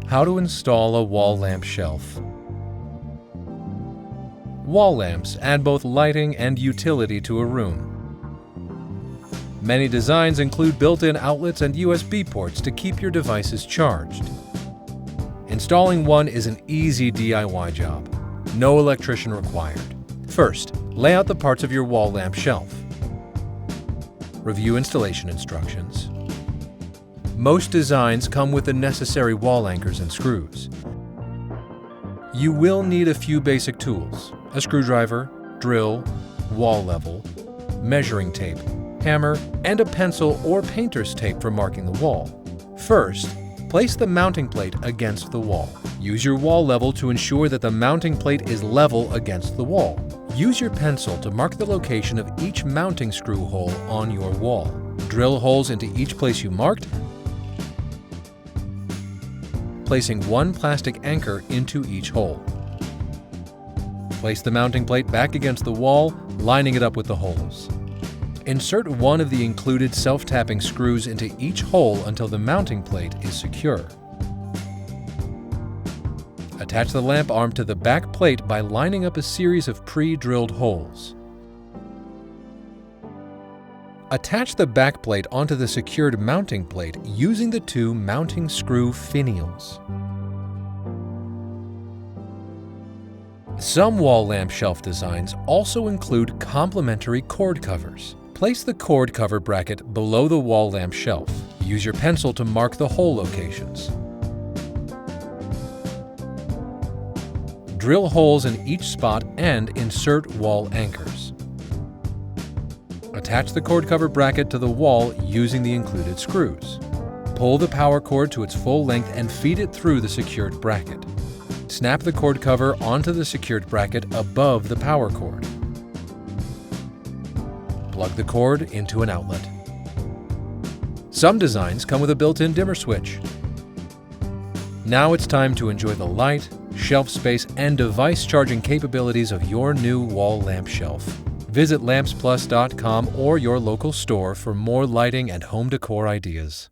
How to install a wall lamp shelf. Wall lamps add both lighting and utility to a room. Many designs include built-in outlets and USB ports to keep your devices charged. Installing one is an easy DIY job. No electrician required. First, lay out the parts of your wall lamp shelf. Review installation instructions. Most designs come with the necessary wall anchors and screws. You will need a few basic tools: a screwdriver, drill, wall level, measuring tape, hammer, and a pencil or painter's tape for marking the wall. First, place the mounting plate against the wall. Use your wall level to ensure that the mounting plate is level against the wall. Use your pencil to mark the location of each mounting screw hole on your wall. Drill holes into each place you marked, placing one plastic anchor into each hole. Place the mounting plate back against the wall, lining it up with the holes. Insert one of the included self-tapping screws into each hole until the mounting plate is secure. Attach the lamp arm to the back plate by lining up a series of pre-drilled holes. Attach the back plate onto the secured mounting plate using the two mounting screw finials. Some wall lamp shelf designs also include complementary cord covers. Place the cord cover bracket below the wall lamp shelf. Use your pencil to mark the hole locations. Drill holes in each spot and insert wall anchors. Attach the cord cover bracket to the wall using the included screws. Pull the power cord to its full length and feed it through the secured bracket. Snap the cord cover onto the secured bracket above the power cord. Plug the cord into an outlet. Some designs come with a built-in dimmer switch. Now it's time to enjoy the light, shelf space, and device charging capabilities of your new wall lamp shelf. Visit lampsplus.com or your local store for more lighting and home decor ideas.